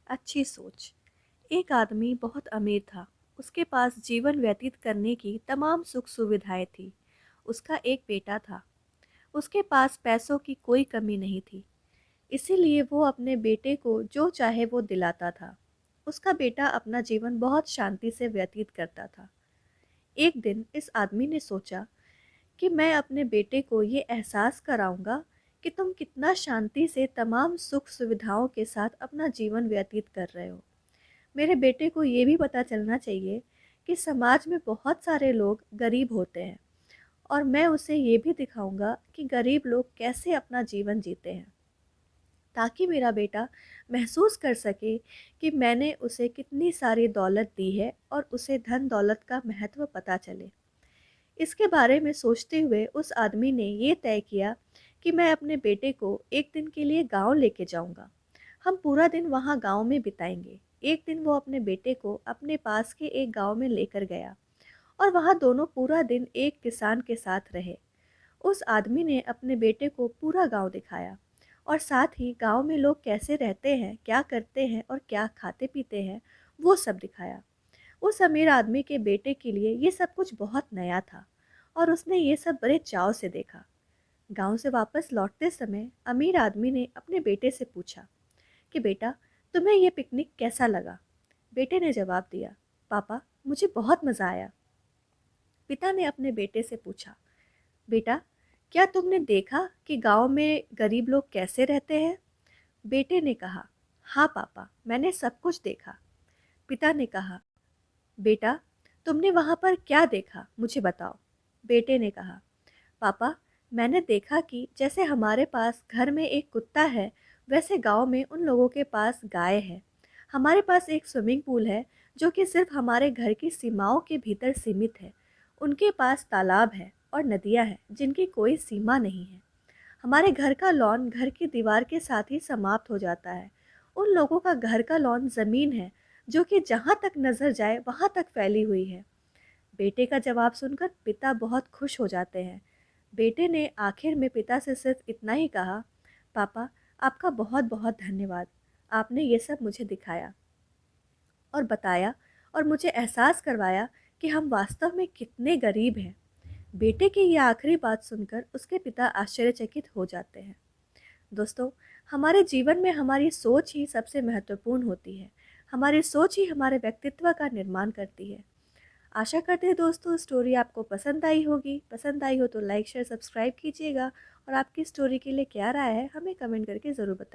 अच्छी सोच। एक आदमी बहुत अमीर था। उसके पास जीवन व्यतीत करने की तमाम सुख सुविधाएं थी। उसका एक बेटा था। उसके पास पैसों की कोई कमी नहीं थी। इसीलिए वो अपने बेटे को जो चाहे वो दिलाता था। उसका बेटा अपना जीवन बहुत शांति से व्यतीत करता था। एक दिन इस आदमी ने सोचा कि मैं अपने बेटे को ये एहसास कराऊंगा कि तुम कितना शांति से तमाम सुख सुविधाओं के साथ अपना जीवन व्यतीत कर रहे हो। मेरे बेटे को ये भी पता चलना चाहिए कि समाज में बहुत सारे लोग गरीब होते हैं, और मैं उसे ये भी दिखाऊंगा कि गरीब लोग कैसे अपना जीवन जीते हैं, ताकि मेरा बेटा महसूस कर सके कि मैंने उसे कितनी सारी दौलत दी है और उसे धन दौलत का महत्व पता चले। इसके बारे में सोचते हुए उस आदमी ने ये तय किया कि मैं अपने बेटे को एक दिन के लिए गांव लेके जाऊंगा। हम पूरा दिन वहां गांव में बिताएंगे। एक दिन वो अपने बेटे को अपने पास के एक गांव में लेकर गया और वहां दोनों पूरा दिन एक किसान के साथ रहे। उस आदमी ने अपने बेटे को पूरा गांव दिखाया और साथ ही गांव में लोग कैसे रहते हैं, क्या करते हैं और क्या खाते पीते हैं, वो सब दिखाया। उस अमीर आदमी के बेटे के लिए ये सब कुछ बहुत नया था और उसने ये सब बड़े चाव से देखा। गांव से वापस लौटते समय अमीर आदमी ने अपने बेटे से पूछा कि बेटा, तुम्हें ये पिकनिक कैसा लगा? बेटे ने जवाब दिया, पापा, मुझे बहुत मज़ा आया। पिता ने अपने बेटे से पूछा, बेटा, क्या तुमने देखा कि गांव में गरीब लोग कैसे रहते हैं? बेटे ने कहा, हाँ पापा, मैंने सब कुछ देखा। पिता ने कहा, बेटा, तुमने वहाँ पर क्या देखा, मुझे बताओ। बेटे ने कहा, पापा, मैंने देखा कि जैसे हमारे पास घर में एक कुत्ता है, वैसे गांव में उन लोगों के पास गाय है। हमारे पास एक स्विमिंग पूल है जो कि सिर्फ हमारे घर की सीमाओं के भीतर सीमित है। उनके पास तालाब है और नदियाँ हैं जिनकी कोई सीमा नहीं है। हमारे घर का लॉन घर की दीवार के साथ ही समाप्त हो जाता है। उन लोगों का घर का लॉन ज़मीन है जो कि जहाँ तक नज़र जाए वहाँ तक फैली हुई है। बेटे का जवाब सुनकर पिता बहुत खुश हो जाते हैं। बेटे ने आखिर में पिता से सिर्फ इतना ही कहा, पापा, आपका बहुत बहुत धन्यवाद। आपने ये सब मुझे दिखाया और बताया और मुझे एहसास करवाया कि हम वास्तव में कितने गरीब हैं। बेटे की ये आखिरी बात सुनकर उसके पिता आश्चर्यचकित हो जाते हैं। दोस्तों, हमारे जीवन में हमारी सोच ही सबसे महत्वपूर्ण होती है। हमारी सोच ही हमारे व्यक्तित्व का निर्माण करती है। आशा करते हैं दोस्तों स्टोरी आपको पसंद आई होगी। पसंद आई हो तो लाइक शेयर सब्सक्राइब कीजिएगा और आपकी स्टोरी के लिए क्या राय है हमें कमेंट करके ज़रूर बताएं।